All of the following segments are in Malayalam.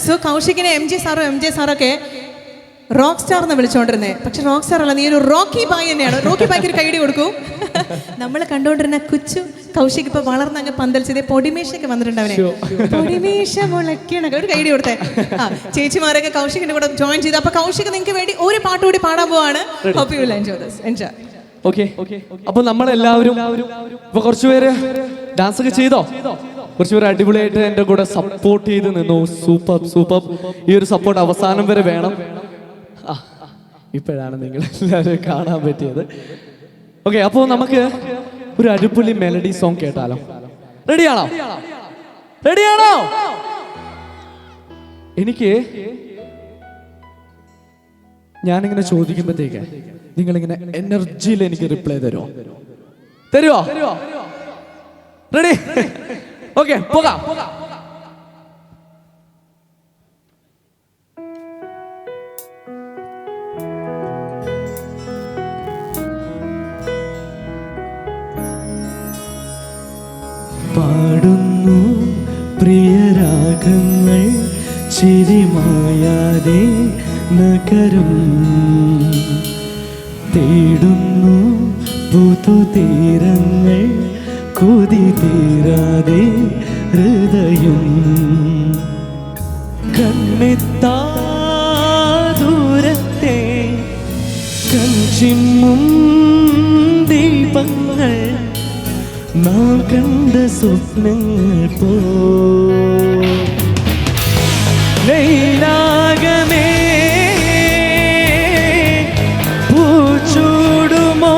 സോ കൗശികിനെ എം ജെ സാറൊക്കെ റോക്ക് സ്റ്റാർ എന്ന് വിളിച്ചോണ്ടിരുന്നേ. പക്ഷെ റോക്ക് സ്റ്റാർ അല്ല, നീ ഒരു റോക്കി ബായ് തന്നെയാണ്. റോക്കി ബായ്ക്ക് ഒരു കൈഡി കൊടുക്കൂ. നമ്മൾ കണ്ടോണ്ടിരുന്ന കൊച്ചു കൗശിക് ഇപ്പൊ വളർന്നങ്ങ് പന്തലിച്ചതേ പൊടിമീശയൊക്കെ വന്നിട്ടുണ്ട്. അവനെ പൊടിമീശ മുളയ്ക്കണ ഒരു കൈഡി കൊടുത്തേ. ചേച്ചിമാരൊക്കെ കൗശികിന്റെ കൂടെ ജോയിൻ ചെയ്തു. അപ്പൊ കൗശിക് നിങ്ങൾക്ക് വേണ്ടി ഒരു പാട്ട് കൂടി പാടാൻ പോവാണ്. Hope you will enjoy this. Enjoy. Okay, അപ്പൊ നമ്മളെല്ലാവരും ഇപ്പൊ കുറച്ചുപേര് ഡാൻസ് ഒക്കെ ചെയ്തോ? കുറച്ചുപേര് അടിപൊളിയായിട്ട് എന്റെ കൂടെ സപ്പോർട്ട് ചെയ്ത് നിന്നു. സൂപ്പർ. ഈ ഒരു സപ്പോർട്ട് അവസാനം വരെ വേണം. ഇപ്പോഴാണ് നിങ്ങൾ എല്ലാവരും കാണാൻ പറ്റിയത്. ഓക്കെ, അപ്പോൾ നമുക്ക് ഒരു അടിപൊളി മെലഡി സോങ് കേട്ടാലോ? റെഡിയാണോ? എനിക്ക് ഞാനിങ്ങനെ ചോദിക്കുമ്പോഴത്തേക്ക് നിങ്ങളിങ്ങനെ എനർജിയിൽ എനിക്ക് റിപ്ലൈ തരുമോ? റെഡി? ഓക്കെ, പോകാം. പാടുന്നു പ്രിയരാഗങ്ങൾ ചിരിമായാതെ നഗരം തേടുന്നു പുതുതീരങ്ങൾ കൊതി തീരാതെ ഹൃദയം കണ്ണെത്താ ദൂരത്തെ കൺചിമ്മും ദീപങ്ങൾ നാം കണ്ട സ്വപ്നങ്ങൾ പോ ലൈലാകമേ പൂച്ചൂടുമോ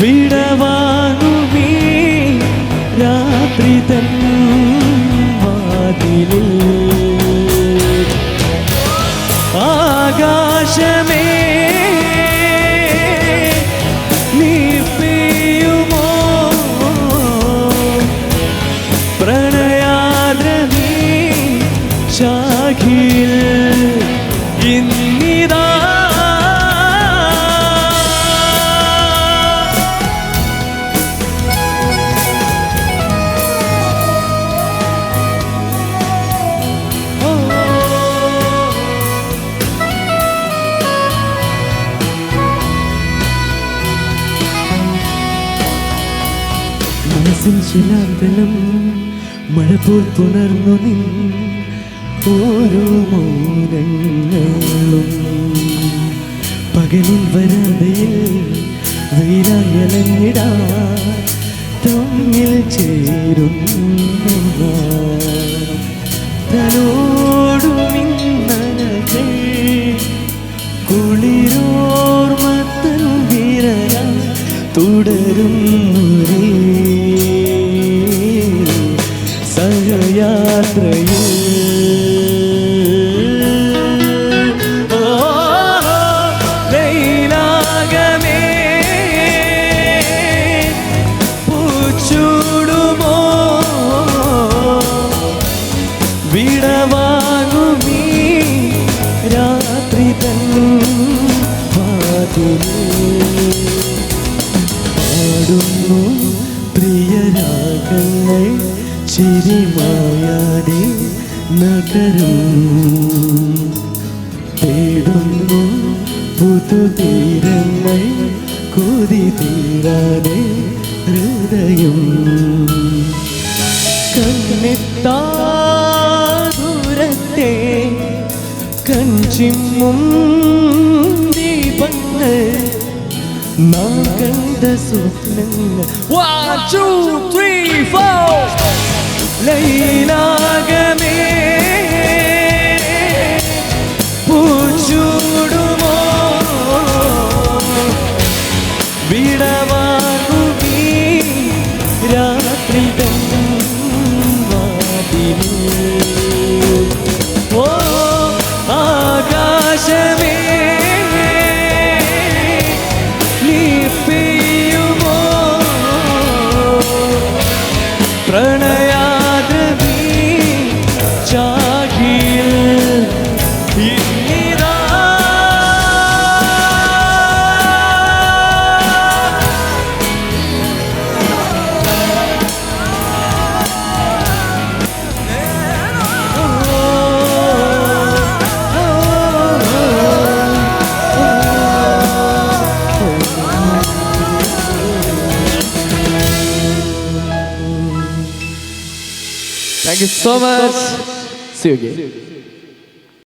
വിടവാങ്ങുമീ രാത്രി തൻ വാതിലിൽ ആകാശമേ ഇന്നിതാ മനസ്സിൻ ശിലാന്തലം മഴ പോൽ പുണർന്നു നിൻ ഓരോ മൗനങ്ങളും പകലിൽ വരാതയിൽ വെയിലായലഞ്ഞിടാ തമ്മിൽ ചേരുന്നു തലോടുമിന്നലകൾ കുളിരോർമത്തൻ വിരല തുടരുന്നു സഹയാത്രയിൽ വിടവാങ്ങുമീ രാത്രി തൻ പാടുന്നു പ്രിയരാഗങ്ങൾ ചിരിമായാതെ നഗരം തേടുന്നു പുതുതീരങ്ങൾ കൊതി തീരാതെ ഹൃദയം കണ്ണെത്താ ദൂരത്തെ കൺചിമ്മും ദീപങ്ങൾ നാം കണ്ട സ്വപ്നങ്ങൾ 1 2 3 4 ലൈലാകമേ പൂച്ചൂടുമോ വിടവാങ്ങുമീ രാത്രി തൻ ഓ ആകാശമേ നീ പെയ്യുമോ പ്രണയാദ്രവീ ചാകിൽ ഇന്നിതാ thank you so much. See you again.